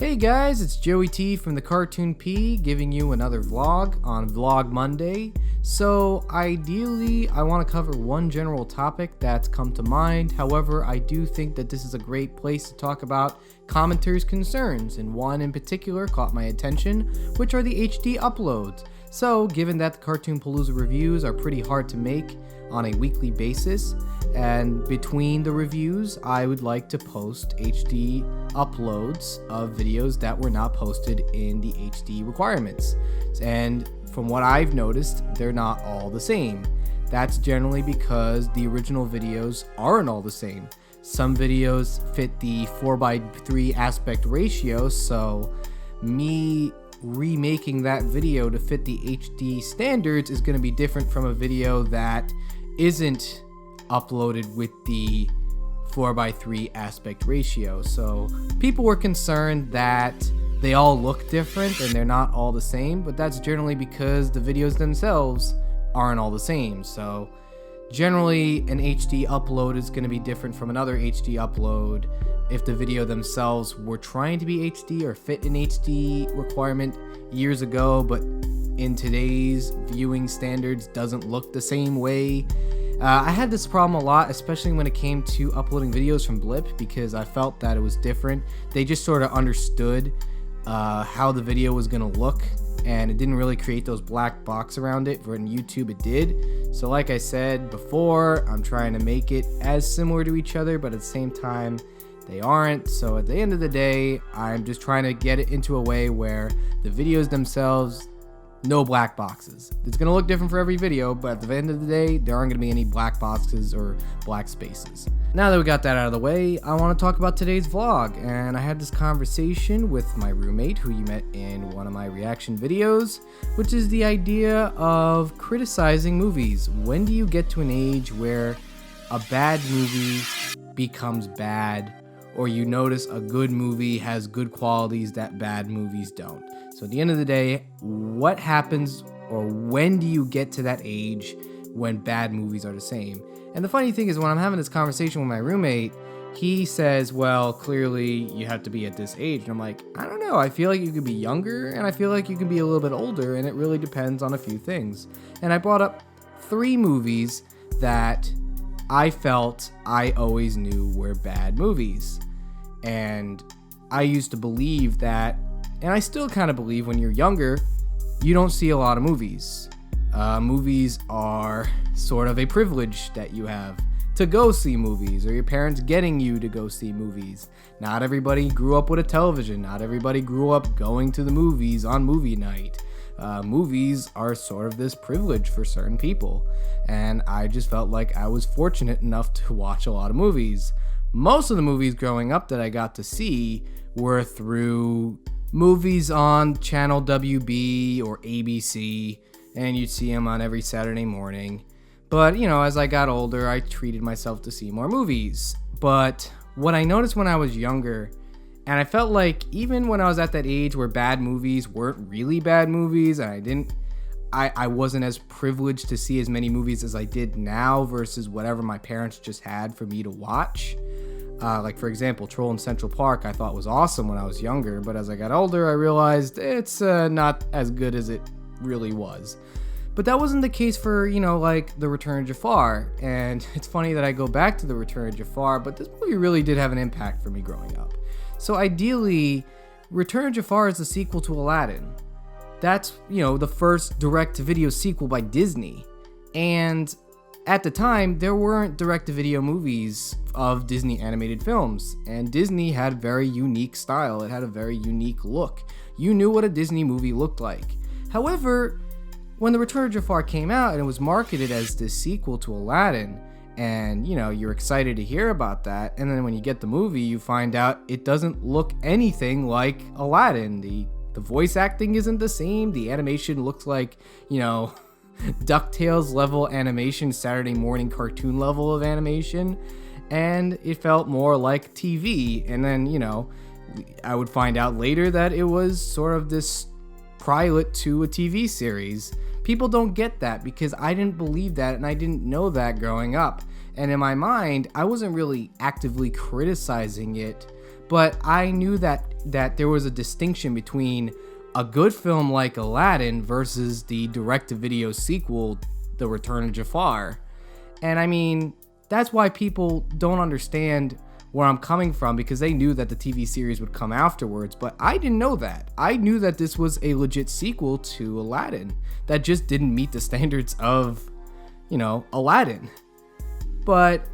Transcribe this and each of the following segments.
Hey guys, it's Joey.T. from the Cartoon.P giving you another vlog on Vlog Monday. So ideally, I want to cover one general topic that's come to mind. However, I do think that this is a great place to talk about commenters' concerns, and one in particular caught my attention, which are the HD uploads. So given that the Cartoon Palooza reviews are pretty hard to make on a weekly basis, and between the reviews, I would like to post HD uploads of videos that were not posted in the HD requirements. And from what I've noticed, they're not all the same. That's generally because the original videos aren't all the same. Some videos fit the 4:3 aspect ratio, so me remaking that video to fit the HD standards is going to be different from a video that isn't uploaded with the 4:3 aspect ratio. So people were concerned that they all look different and they're not all the same, but that's generally because the videos themselves aren't all the same. So generally an HD upload is going to be different from another HD upload if the video themselves were trying to be HD or fit an HD requirement years ago, but in today's viewing standards doesn't look the same way. I had this problem a lot, especially when it came to uploading videos from Blip, because I felt that it was different. They just sort of understood how the video was going to look, and it didn't really create those black box around it. For YouTube it did. So like I said before, I'm trying to make it as similar to each other, but at the same time they aren't. So at the end of the day, I'm just trying to get it into a way where the videos themselves, no black boxes. It's going to look different for every video, but at the end of the day, there aren't going to be any black boxes or black spaces. Now that we got that out of the way, I want to talk about today's vlog. And I had this conversation with my roommate, who you met in one of my reaction videos, which is the idea of criticizing movies. When do you get to an age where a bad movie becomes bad, or you notice a good movie has good qualities that bad movies don't? So at the end of the day, what happens, or when do you get to that age when bad movies are the same? And the funny thing is, when I'm having this conversation with my roommate, he says, well, clearly you have to be at this age. And I'm like, I don't know. I feel like you could be younger, and I feel like you can be a little bit older, and it really depends on a few things. And I brought up 3 movies that I felt I always knew were bad movies. And I used to believe that, and I still kind of believe, when you're younger, you don't see a lot of movies. Movies are sort of a privilege that you have to go see movies, or your parents getting you to go see movies. Not everybody grew up with a television. Not everybody grew up going to the movies on movie night. Movies are sort of this privilege for certain people, and I just felt like I was fortunate enough to watch a lot of movies. Most of the movies growing up that I got to see were through movies on channel WB or ABC, and you'd see them on every Saturday morning. But, you know, as I got older, I treated myself to see more movies. But what I noticed when I was younger, and I felt like even when I was at that age where bad movies weren't really bad movies, and I wasn't as privileged to see as many movies as I did now versus whatever my parents just had for me to watch. Like, for example, Troll in Central Park I thought was awesome when I was younger, but as I got older, I realized it's not as good as it really was. But that wasn't the case for, like The Return of Jafar. And it's funny that I go back to The Return of Jafar, but this movie really did have an impact for me growing up. So ideally, Return of Jafar is the sequel to Aladdin. That's, the first direct-to-video sequel by Disney. And at the time, there weren't direct-to-video movies of Disney animated films, and Disney had very unique style. It had a very unique look. You knew what a Disney movie looked like. However, when The Return of Jafar came out and it was marketed as this sequel to Aladdin, and you're excited to hear about that, and then when you get the movie, you find out it doesn't look anything like Aladdin. The voice acting isn't the same. The animation looks like, DuckTales level animation, Saturday morning cartoon level of animation, and it felt more like TV. And then, I would find out later that it was sort of this pilot to a TV series. People don't get that because I didn't believe that, and I didn't know that growing up. And in my mind, I wasn't really actively criticizing it, But I knew that there was a distinction between a good film like Aladdin versus the direct-to-video sequel, The Return of Jafar. And I mean, that's why people don't understand where I'm coming from, because they knew that the TV series would come afterwards, but I didn't know that. I knew that this was a legit sequel to Aladdin that just didn't meet the standards of, Aladdin. But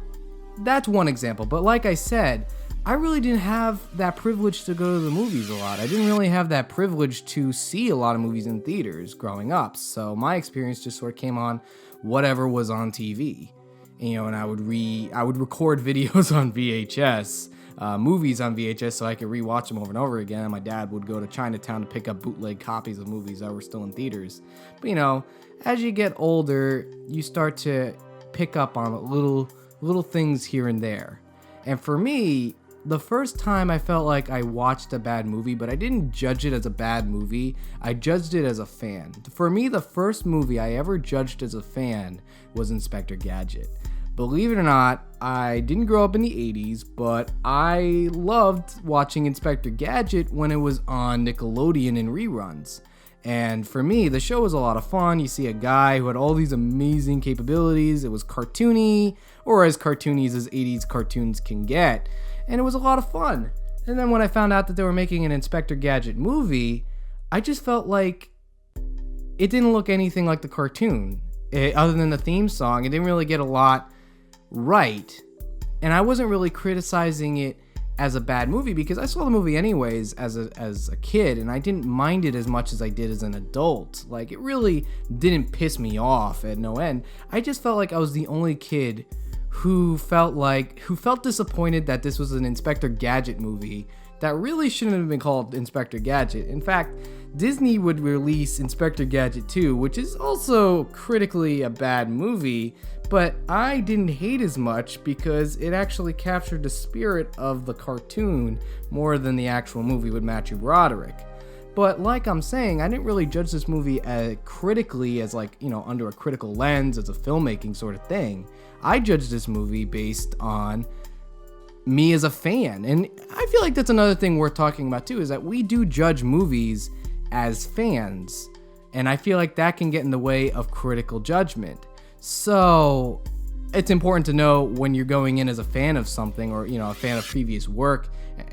that's one example. But like I said, I really didn't have that privilege to go to the movies a lot. I didn't really have that privilege to see a lot of movies in theaters growing up. So my experience just sort of came on whatever was on TV. And I would record videos on VHS, movies on VHS, so I could rewatch them over and over again. And my dad would go to Chinatown to pick up bootleg copies of movies that were still in theaters. But as you get older, you start to pick up on little things here and there. And for me, the first time I felt like I watched a bad movie, but I didn't judge it as a bad movie, I judged it as a fan. For me, the first movie I ever judged as a fan was Inspector Gadget. Believe it or not, I didn't grow up in the 80s, but I loved watching Inspector Gadget when it was on Nickelodeon in reruns. And for me, the show was a lot of fun. You see a guy who had all these amazing capabilities. It was cartoony, or as cartoony as 80s cartoons can get. And it was a lot of fun. And then when I found out that they were making an Inspector Gadget movie, I just felt like it didn't look anything like the cartoon. Other than the theme song, it didn't really get a lot right. And I wasn't really criticizing it as a bad movie because I saw the movie anyways as a kid, and I didn't mind it as much as I did as an adult. Like, it really didn't piss me off at no end. I just felt like I was the only kid who felt disappointed that this was an Inspector Gadget movie that really shouldn't have been called Inspector Gadget. In fact, Disney would release Inspector Gadget 2, which is also critically a bad movie, but I didn't hate as much because it actually captured the spirit of the cartoon more than the actual movie with Matthew Broderick. But like I'm saying, I didn't really judge this movie critically as under a critical lens, as a filmmaking sort of thing. I judged this movie based on me as a fan. And I feel like that's another thing worth talking about too, is that we do judge movies as fans. And I feel like that can get in the way of critical judgment. So it's important to know when you're going in as a fan of something, or a fan of previous work,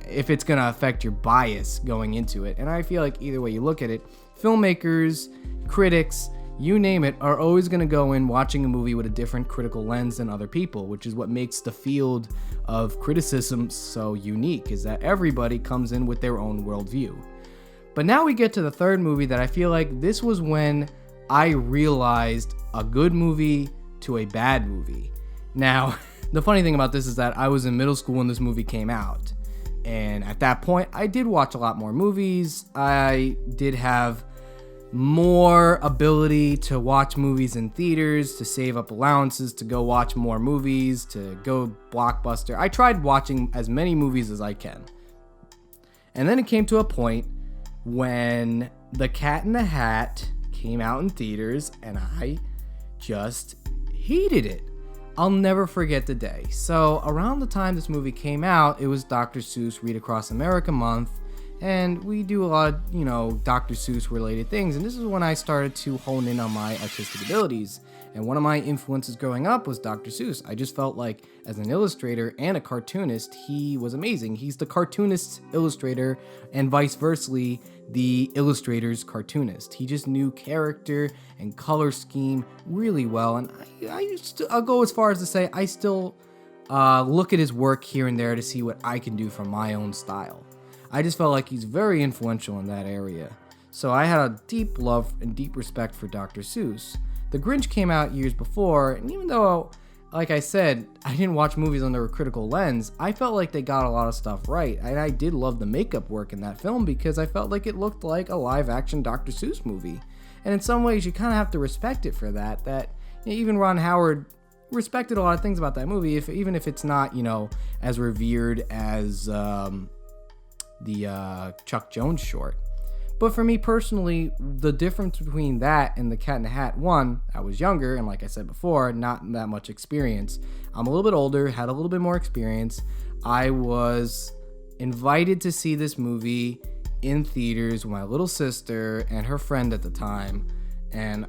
if it's going to affect your bias going into it. And I feel like either way you look at it, filmmakers, critics, you name it, are always going to go in watching a movie with a different critical lens than other people, which is what makes the field of criticism so unique, is that everybody comes in with their own worldview. But now we get to the third movie that I feel like this was when I realized a good movie to a bad movie. Now, the funny thing about this is that I was in middle school when this movie came out. And at that point, I did watch a lot more movies. I did have more ability to watch movies in theaters, to save up allowances, to go watch more movies, to go Blockbuster. I tried watching as many movies as I can. And then it came to a point when The Cat in the Hat came out in theaters, and I just hated it. I'll never forget the day. So around the time this movie came out, it was Dr. Seuss Read Across America month, and we do a lot of, Dr. Seuss related things, and this is when I started to hone in on my artistic abilities. And one of my influences growing up was Dr. Seuss. I just felt like, as an illustrator and a cartoonist, he was amazing. He's the cartoonist's illustrator, and vice versa, the illustrator's cartoonist. He just knew character and color scheme really well, and I'll go as far as to say I still look at his work here and there to see what I can do for my own style. I just felt like he's very influential in that area. So I had a deep love and deep respect for Dr. Seuss. The Grinch came out years before, and even though, like I said, I didn't watch movies under a critical lens, I felt like they got a lot of stuff right. And I did love the makeup work in that film because I felt like it looked like a live-action Dr. Seuss movie. And in some ways, you kind of have to respect it for that even Ron Howard respected a lot of things about that movie, even if it's not, as revered as the Chuck Jones short. But for me personally, the difference between that and The Cat in the Hat, one, I was younger, and like I said before, not that much experience. I'm a little bit older, had a little bit more experience. I was invited to see this movie in theaters with my little sister and her friend at the time. And,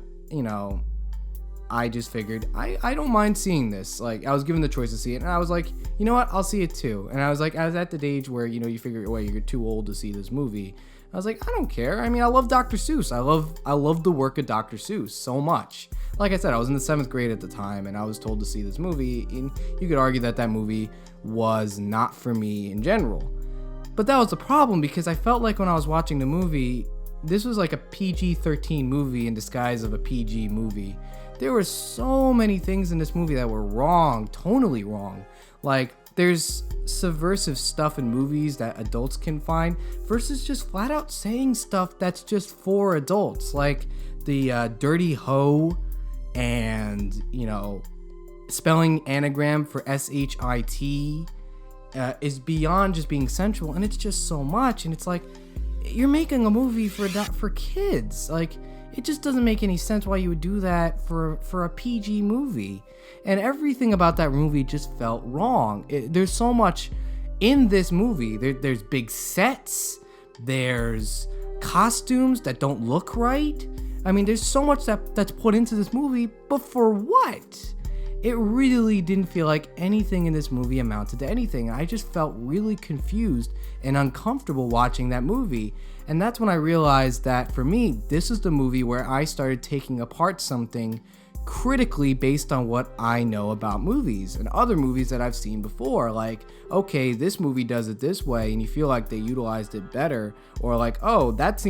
I just figured I don't mind seeing this. Like, I was given the choice to see it, and I was like, you know what, I'll see it too. And I was at the age where, you figure, well, you're too old to see this movie. I was like, I don't care. I mean, I love Dr. Seuss. I love the work of Dr. Seuss so much. Like I said, I was in the 7th grade at the time, and I was told to see this movie, and you could argue that movie was not for me in general. But that was the problem, because I felt like when I was watching the movie, this was like a PG-13 movie in disguise of a PG movie. There were so many things in this movie that were wrong, tonally wrong. Like, there's subversive stuff in movies that adults can find versus just flat out saying stuff that's just for adults. Like the dirty hoe and, spelling anagram for S-H-I-T is beyond just being sensual, and it's just so much. And it's like, you're making a movie for kids. Like, it just doesn't make any sense why you would do that for a PG movie. And everything about that movie just felt wrong. There's so much in this movie. There's big sets. There's costumes that don't look right. I mean, there's so much that's put into this movie, but for what? It really didn't feel like anything in this movie amounted to anything. I just felt really confused and uncomfortable watching that movie. And that's when I realized that for me, this is the movie where I started taking apart something critically based on what I know about movies and other movies that I've seen before. Like, okay, this movie does it this way, and you feel like they utilized it better. Or like, oh, that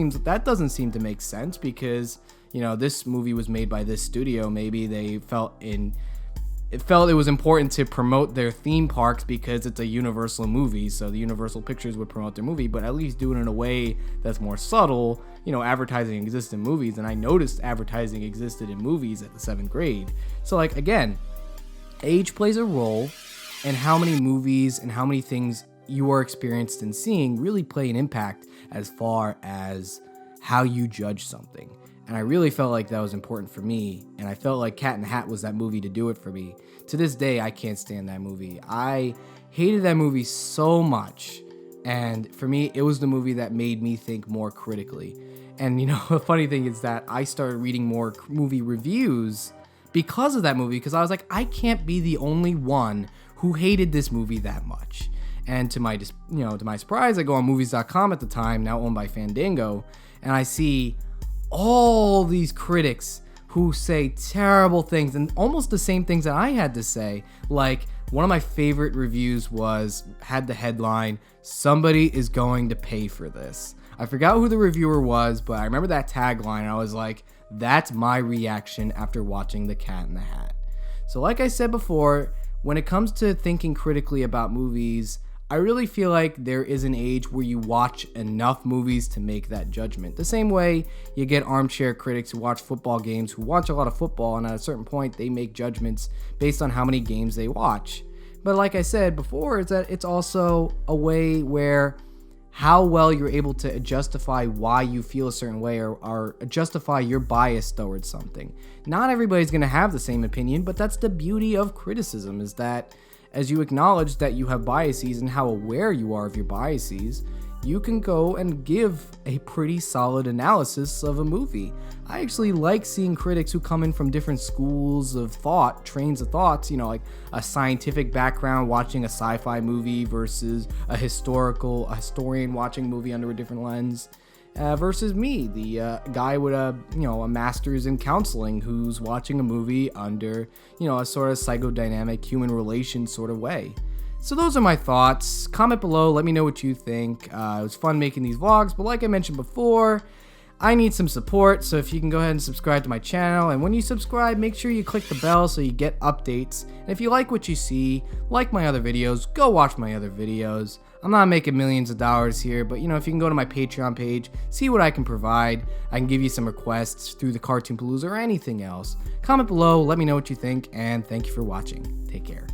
doesn't seem to make sense because, this movie was made by this studio. Maybe they felt it was important to promote their theme parks because it's a Universal movie, so the Universal Pictures would promote their movie, but at least do it in a way that's more subtle. Advertising exists in movies, and I noticed advertising existed in movies at the 7th grade. So, like, again, age plays a role, and how many movies and how many things you are experienced in seeing really play an impact as far as how you judge something. And I really felt like that was important for me. And I felt like Cat in the Hat was that movie to do it for me. To this day, I can't stand that movie. I hated that movie so much. And for me, it was the movie that made me think more critically. And, the funny thing is that I started reading more movie reviews because of that movie. Because I was like, I can't be the only one who hated this movie that much. And to my surprise, I go on movies.com at the time, now owned by Fandango. And I see all these critics who say terrible things and almost the same things that I had to say. Like, one of my favorite reviews had the headline, "Somebody is going to pay for this." I forgot who the reviewer was, but I remember that tagline, and I was like, that's my reaction after watching The Cat in the Hat. So like I said before, when it comes to thinking critically about movies, I really feel like there is an age where you watch enough movies to make that judgment. The same way you get armchair critics who watch football games, who watch a lot of football, and at a certain point they make judgments based on how many games they watch. But like I said before, it's also a way where how well you're able to justify why you feel a certain way or justify your bias towards something. Not everybody's going to have the same opinion, but that's the beauty of criticism, is that as you acknowledge that you have biases and how aware you are of your biases, you can go and give a pretty solid analysis of a movie. I actually like seeing critics who come in from different schools of thought, trains of thoughts, like a scientific background watching a sci-fi movie versus a historian watching a movie under a different lens, versus me, the guy with a master's in counseling who's watching a movie under, a sort of psychodynamic human relations sort of way. So those are my thoughts. Comment below, let me know what you think. It was fun making these vlogs, but like I mentioned before, I need some support, so if you can go ahead and subscribe to my channel, and when you subscribe, make sure you click the bell so you get updates. And if you like what you see, like my other videos, go watch my other videos. I'm not making millions of dollars here, but if you can go to my Patreon page, see what I can provide. I can give you some requests through the Cartoon Palooza or anything else. Comment below, let me know what you think, and thank you for watching. Take care.